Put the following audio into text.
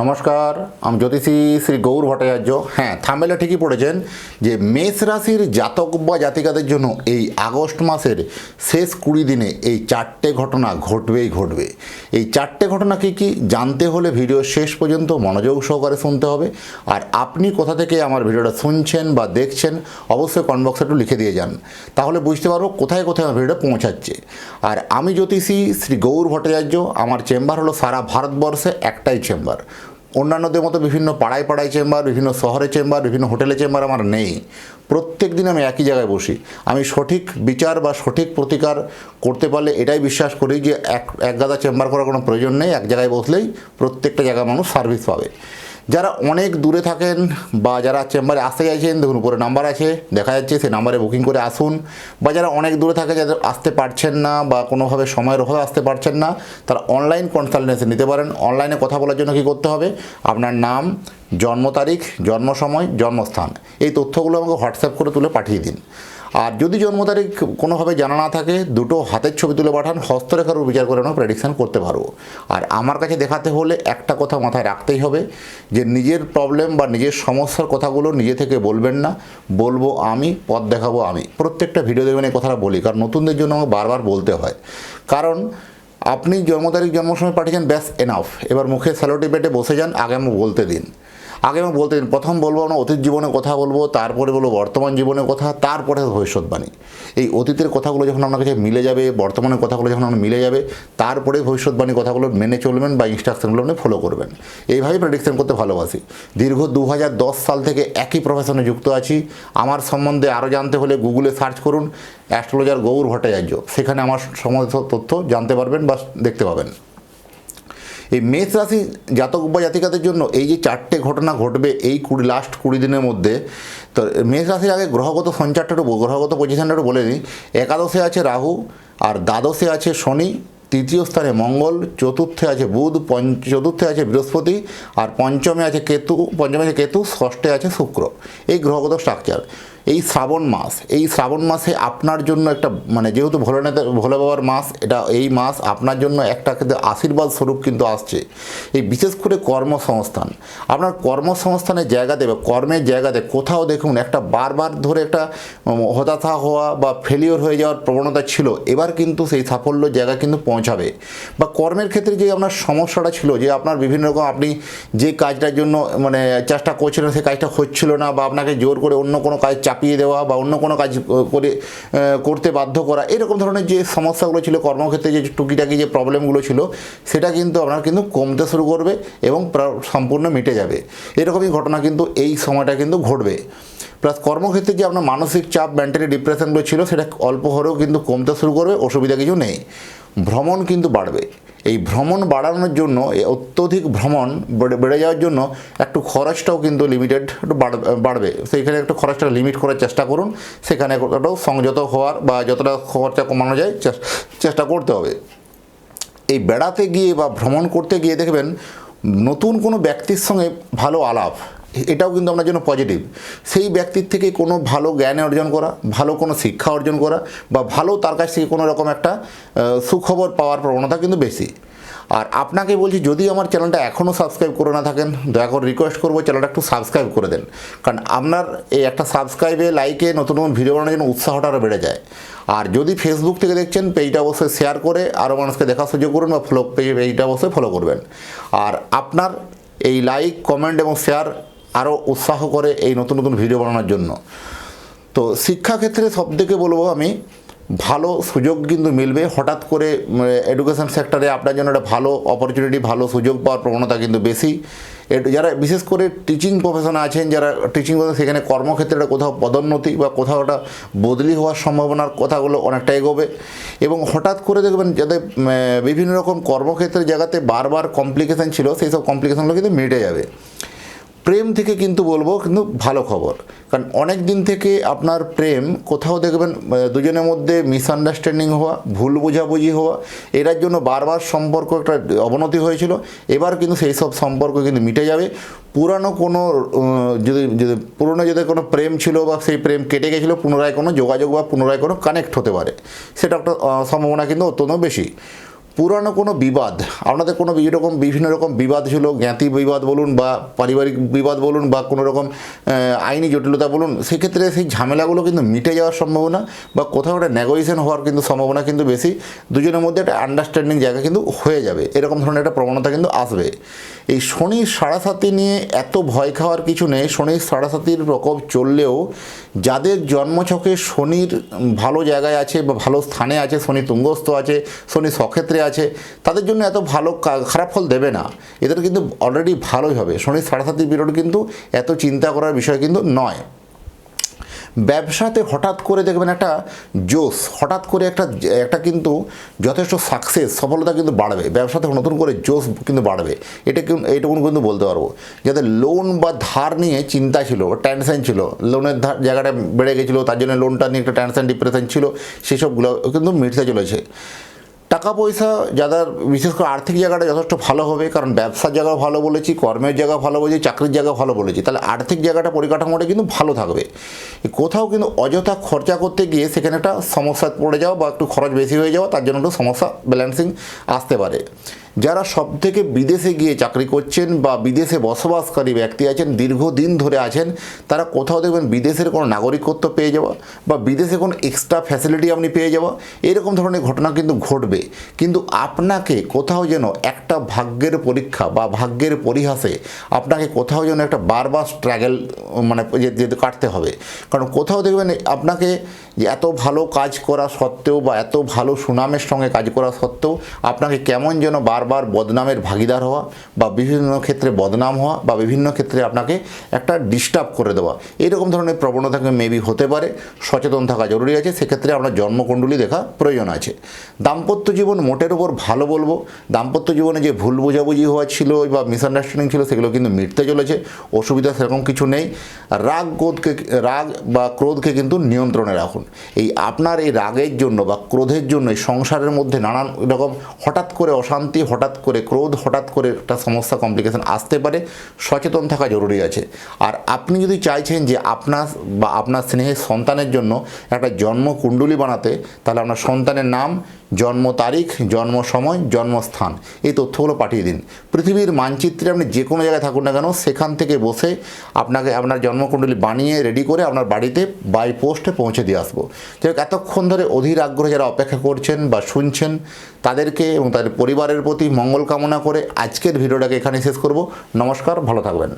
নমস্কার, আমি জ্যোতিষী শ্রী গৌর ভট্টাচার্য। হ্যাঁ, থাম্বনেলে ঠিকই পড়েছেন যে মেষ রাশির জাতক বা জাতিকাদের জন্য এই আগস্ট মাসের শেষ 20 দিনে এই 4টে ঘটনা ঘটবেই ঘটবে। এই 4টে ঘটনা কী কী জানতে হলে ভিডিও শেষ পর্যন্ত মনোযোগ সহকারে শুনতে হবে। আর আপনি কোথা থেকে আমার ভিডিওটা শুনছেন বা দেখছেন অবশ্যই কমেন্ট বক্সে একটু লিখে দিয়ে যান, তাহলে বুঝতে পারবো কোথায় কোথায় আমার ভিডিওটা পৌঁছাচ্ছে। আর আমি জ্যোতিষী শ্রী গৌর ভট্টাচার্য, আমার চেম্বার হলো সারা ভারতবর্ষে একটাই চেম্বার। অন্যান্যদের মতো বিভিন্ন পাড়ায় পাড়ায় চেম্বার, বিভিন্ন শহরে চেম্বার, বিভিন্ন হোটেলে চেম্বার আমার নেই। প্রত্যেক দিন আমি একই জায়গায় বসি। আমি সঠিক বিচার বা সঠিক প্রতিকার করতে পারলে এটাই বিশ্বাস করি যে এক গাদা চেম্বার করার কোনো প্রয়োজন নেই। এক জায়গায় বসলেই প্রত্যেকটা জায়গায় মানুষ সার্ভিস পাবে। যারা অনেক দূরে থাকেন বা যারা চেম্বারে আসতে চাইছেন, দেখুন উপরে নাম্বার আছে দেখা যাচ্ছে, সেই নাম্বারে বুকিং করে আসুন। বা যারা অনেক দূরে থাকে, যাদের আসতে পারছেন না বা কোনোভাবে সময়ের অভাবে আসতে পারছেন না, তারা অনলাইন কনসালটেন্সি নিতে পারেন। অনলাইনে কথা বলার জন্য কী করতে হবে, আপনার নাম, জন্ম তারিখ, জন্ম সময়, জন্মস্থান, এই তথ্যগুলো আমাকে হোয়াটসঅ্যাপ করে তুলে পাঠিয়ে দিন। আর যদি জন্ম তারিখ কোনোভাবে জানা না থাকে, দুটো হাতের ছবি তুলে পাঠান, হস্তরেখার উপর বিচার করে আমরা প্রেডিকশান করতে পারবো। আর আমার কাছে দেখাতে হলে একটা কথা মাথায় রাখতেই হবে যে নিজের প্রবলেম বা নিজের সমস্যার কথাগুলো নিজে থেকে বলবেন না, বলবো আমি, পথ দেখাবো আমি। প্রত্যেকটা ভিডিও দেখবেন এই কথাটা বলি, কারণ নতুনদের জন্য আমাকে বারবার বলতে হয়। কারণ আপনি জন্ম তারিখ জন্ম সময় পাঠিয়েছেন, ব্যাস এনাফ। এবার মুখে স্যালোটি পেটে বসে যান, আগে আমি বলতে দিন। প্রথম বলবো আমরা অতীত জীবনের কথা বলবো, তারপরে বলবো বর্তমান জীবনের কথা, তারপরে ভবিষ্যৎবাণী। এই অতীতের কথাগুলো যখন আপনার কাছে মিলে যাবে, বর্তমানের কথাগুলো যখন আপনার মিলে যাবে, তারপরে ভবিষ্যৎবাণীর কথাগুলো মেনে চলবেন বা ইনস্ট্রাকশনগুলো আপনি ফলো করবেন। এইভাবেই প্রেডিকশন করতে ভালোবাসি। দীর্ঘ 2010 সাল থেকে একই প্রফেশনে যুক্ত আছি। আমার সম্বন্ধে আরও জানতে হলে গুগলে সার্চ করুন অ্যাস্ট্রোলজার গৌর ভট্টাচার্য, সেখানে আমার সমস্ত তথ্য জানতে পারবেন বা দেখতে পাবেন। এই মেষ রাশি জাতক বা জাতিকাদের জন্য এই যে 4টে ঘটনা ঘটবে এই লাস্ট 20 দিনের মধ্যে, তো মেষ রাশির আগে গ্রহগত সঞ্চারটা গ্রহগত পজিশনটা একটু বলে নিই। একাদশে আছে রাহু, আর দ্বাদশে আছে শনি, তৃতীয় স্থানে মঙ্গল, চতুর্থে আছে বুধ, চতুর্থে আছে বৃহস্পতি, আর পঞ্চমে আছে কেতু, ষষ্ঠে আছে শুক্র। এই গ্রহগত স্ট্রাকচার। এই শ্রাবণ মাসে আপনার জন্য একটা যেহেতু ভোলে বাবার মাস, এই মাস আপনার জন্য একটা কিন্তু আশীর্বাদ স্বরূপ কিন্তু আসছে। এই বিশেষ করে কর্মসংস্থান, আপনার কর্মসংস্থানের জায়গাতে বা কর্মের জায়গাতে কোথাও দেখুন একটা বারবার ধরে একটা হতাশা হওয়া বা ফেলিওর হয়ে যাওয়ার প্রবণতা ছিল, এবার কিন্তু সেই সাফল্যের জায়গা কিন্তু পৌঁছাবে। বা কর্মের ক্ষেত্রে যে আপনার সমস্যাটা ছিল, যে আপনার বিভিন্ন রকম আপনি যে কাজটার জন্য চেষ্টা করছিলেন সেই কাজটা হচ্ছিল না, বা আপনাকে জোর করে অন্য কোনো কাজ চাপিয়ে দেওয়া বা অন্য কোনো কাজ করতে বাধ্য করা, এরকম ধরনের যে সমস্যাগুলো ছিল কর্মক্ষেত্রে, যে টুকিটাকি যে প্রবলেমগুলো ছিল, সেটা কিন্তু আপনার কিন্তু কমতে শুরু করবে এবং সম্পূর্ণ মিটে যাবে। এরকমই ঘটনা কিন্তু এই সময়টা কিন্তু ঘটবে। প্লাস কর্মক্ষেত্রে যে আপনার মানসিক চাপ, মেন্টালি ডিপ্রেশনগুলো ছিল, সেটা অল্প হলেও কিন্তু কমতে শুরু করবে, অসুবিধা কিছু নেই। ভ্রমণ কিন্তু বাড়বে। এই ভ্রমণ বাড়ানোর জন্য, অত্যধিক ভ্রমণ বেড়ে যাওয়ার জন্য একটু খরচটাও কিন্তু লিমিটেড একটু বাড়বে। সেইখানে একটু খরচটা লিমিট করার চেষ্টা করুন, সেখানে একটু সংযত হওয়ার বা যতটা খরচা কমানো যায় চেষ্টা করতে হবে। এই বেড়াতে গিয়ে বা ভ্রমণ করতে গিয়ে দেখবেন নতুন কোনো ব্যক্তির সঙ্গে ভালো আলাপ, এটাও কিন্তু আপনার জন্য পজিটিভ। সেই ব্যক্তির থেকে কোনো ভালো জ্ঞান অর্জন করা, ভালো কোনো শিক্ষা অর্জন করা, বা ভালো তার কাছ থেকে কোনো রকম একটা সুখবর পাওয়ার প্রবণতা কিন্তু বেশি। আর আপনাকে বলছি, যদি আমার চ্যানেলটা এখনও সাবস্ক্রাইব করে না থাকেন, দয়া করে রিকোয়েস্ট করবো চ্যানেলটা একটু সাবস্ক্রাইব করে দেন। কারণ আপনার এই একটা সাবস্ক্রাইবে, লাইকে নতুন নতুন ভিডিও বানানোর জন্য উৎসাহটা আরও বেড়ে যায়। আর যদি ফেসবুক থেকে দেখছেন, পেজটা অবশ্যই শেয়ার করে আরও মানুষকে দেখার সুযোগ করুন, বা পেজটা অবশ্যই ফলো করবেন। আর আপনার এই লাইক, কমেন্ট এবং শেয়ার আরও উৎসাহ করে এই নতুন নতুন ভিডিও বানানোর জন্য। তো শিক্ষাক্ষেত্রে সবথেকে বলবো আমি, ভালো সুযোগ কিন্তু মিলবে। হঠাৎ করে এডুকেশন সেক্টরে আপনার জন্য একটা ভালো অপরচুনিটি, ভালো সুযোগ পাওয়ার প্রবণতা কিন্তু বেশি। যারা বিশেষ করে টিচিং প্রফেশনে আছেন, যারা টিচিং করেন, সেখানে কর্মক্ষেত্রে কোথাও পদোন্নতি বা কোথাও একটা বদলি হওয়ার সম্ভাবনার কথাগুলো অনেকটা এগোবে। এবং হঠাৎ করে দেখবেন যাতে বিভিন্ন রকম কর্মক্ষেত্রের জায়গাতে বারবার কমপ্লিকেশান ছিল, সেই সব কমপ্লিকেশানগুলো কিন্তু মিটে যাবে। প্রেম থেকে কিন্তু বলবো কিন্তু ভালো খবর, কারণ অনেক দিন থেকে আপনার প্রেম কোথাও দেখবেন দুজনের মধ্যে মিসআন্ডারস্ট্যান্ডিং হওয়া, ভুল বোঝাবুঝি হওয়া, এটার জন্য বারবার সম্পর্ক একটা অবনতি হয়েছিল। এবার কিন্তু সেই সব সম্পর্ক কিন্তু মিটে যাবে। পুরানো কোনো যদি কোনো প্রেম ছিল বা সেই প্রেম কেটে গেছিলো, পুনরায় কোনো যোগাযোগ বা পুনরায় কোনো কানেক্ট হতে পারে, সেটা একটা সম্ভাবনা কিন্তু অত্যন্ত বেশি। পুরানো কোনো বিবাদ, আপনাদের কোনো বিভিন্ন রকম বিবাদ ছিল, জ্ঞাতি বিবাদ বলুন বা পারিবারিক বিবাদ বলুন বা কোনো রকম আইনি জটিলতা বলুন, সেক্ষেত্রে সেই ঝামেলাগুলো কিন্তু মিটে যাওয়ার সম্ভাবনা বা কোথাও একটা নেগোসিয়েশন হওয়ার কিন্তু সম্ভাবনা কিন্তু বেশি। দুজনের মধ্যে একটা আন্ডারস্ট্যান্ডিং জায়গা কিন্তু হয়ে যাবে, এরকম ধরনের একটা প্রবণতা কিন্তু আসবে। এই শনির সাড়াসাতি নিয়ে এত ভয় খাওয়ার কিছু নেই। শনির সাড়াসাতির প্রকোপ চললেও যাদের জন্মছকে শনির ভালো জায়গায় আছে বা ভালো স্থানে আছে, শনি তুঙ্গস্থ আছে, শনি স্বক্ষেত্রে আছে, তাদের জন্য এত ভালো খারাপ ফল দেবে না, এদের কিন্তু অলরেডি ভালোই হবে। শনির সাড়াসাতির পিরিয়ড কিন্তু এত চিন্তা করার বিষয় কিন্তু নয়। ব্যবসাতে হঠাৎ করে দেখবেন একটা জোশ, হঠাৎ করে একটা কিন্তু যথেষ্ট সাকসেস, সফলতা কিন্তু বাড়বে। ব্যবসাতে নতুন করে জোশ কিন্তু বাড়বে, এইটুকুন কিন্তু বলতে পারবো। যাদের লোন বা ধার নিয়ে চিন্তা ছিল, টেনশন ছিল, লোনের জায়গাটা বেড়ে গেছিলো, তার জন্য লোনটা নিয়ে একটা টেনশন ডিপ্রেশন ছিল, সেসবগুলো কিন্তু মিটতে চলেছে। টাকা পয়সা যাদের বিশেষ করে আর্থিক জায়গাটা যথেষ্ট ভালো হবে, কারণ ব্যবসার জায়গা ভালো বলেছি, কর্মের জায়গা ভালো বলেছি, চাকরির জায়গা ভালো বলেছি, তাহলে আর্থিক জায়গাটা পরিকাঠামোটা কিন্তু ভালো থাকবে। কোথাও কিন্তু অযথা খরচা করতে গিয়ে সেখানে একটা সমস্যা পড়ে যাওয়া বা একটু খরচ বেশি হয়ে যাওয়া, তার জন্য একটু সমস্যা ব্যালেন্সিং আসতে পারে। যারা সবথেকে বিদেশে গিয়ে চাকরি করছেন বা বিদেশে বসবাসকারী ব্যক্তি আছেন, দীর্ঘদিন ধরে আছেন, তারা কোথাও দেখবেন বিদেশের কোনো নাগরিকত্ব পেয়ে যাওয়া বা বিদেশে কোনো এক্সট্রা ফ্যাসিলিটি আপনি পেয়ে যাওয়া, এরকম ধরনের ঘটনা কিন্তু ঘটবে। কিন্তু আপনাকে কোথাও যেন একটা ভাগ্যের পরীক্ষা বা ভাগ্যের পরিহাসে আপনাকে কোথাও যেন একটা বারবার স্ট্রাগল মানে যেতে কাটতে হবে। কারণ কোথাও দেখবেন আপনাকে যে এত ভালো কাজ করা সত্ত্বেও বা এত ভালো সুনামের সঙ্গে কাজ করা সত্ত্বেও আপনাকে কেমন যেন বারবার বদনামের ভাগিদার হওয়া বা বিভিন্ন ক্ষেত্রে বদনাম হওয়া বা বিভিন্ন ক্ষেত্রে আপনাকে একটা ডিস্টার্ব করে দেওয়া, এরকম ধরনের প্রবণতা মেবি হতে পারে। সচেতন থাকা জরুরি আছে, সেক্ষেত্রে আপনার জন্মকুণ্ডলী দেখা প্রয়োজন আছে। দাম্পত্য জীবন মোটের ওপর ভালো বলবো। দাম্পত্য জীবনে যে ভুল বোঝাবুঝি হওয়া ছিল বা মিসআন্ডারস্ট্যান্ডিং ছিল, সেগুলো কিন্তু মিটতে চলেছে, অসুবিধা সেরকম কিছু নেই। রাগ বা ক্রোধকে কিন্তু নিয়ন্ত্রণে রাখুন। এই আপনার এই রাগের জন্য বা ক্রোধের জন্য এই সংসারের মধ্যে নানান রকম হঠাৎ করে অশান্তি, হঠাৎ করে ক্রোধ, হঠাৎ করে একটা সমস্যা কমপ্লিকেশন আসতে পারে, সচেতন থাকা জরুরি আছে। আর আপনি যদি চাইছেন যে আপনার স্নেহের সন্তানের জন্য একটা জন্মকুণ্ডলী বানাতে, তাহলে আপনার সন্তানের নাম, জন্ম তারিখ, জন্ম সময়, জন্মস্থান, এই তথ্যগুলো পাঠিয়ে দিন। পৃথিবীর মানচিত্রে আপনি যে কোনো জায়গায় থাকুন না কেন, সেখান থেকে বসে আপনাকে আপনার জন্মকুণ্ডলী বানিয়ে রেডি করে আপনার বাড়িতে বাই পোস্টে পৌঁছে দিয়ে আসবো। যাই হোক, এতক্ষণ ধরে অধীর আগ্রহে যারা অপেক্ষা করছেন বা শুনছেন, তাদেরকে এবং তাদের পরিবারের প্রতি মঙ্গল কামনা করে আজকের ভিডিওটাকে এখানে শেষ করব। নমস্কার, ভালো থাকবেন।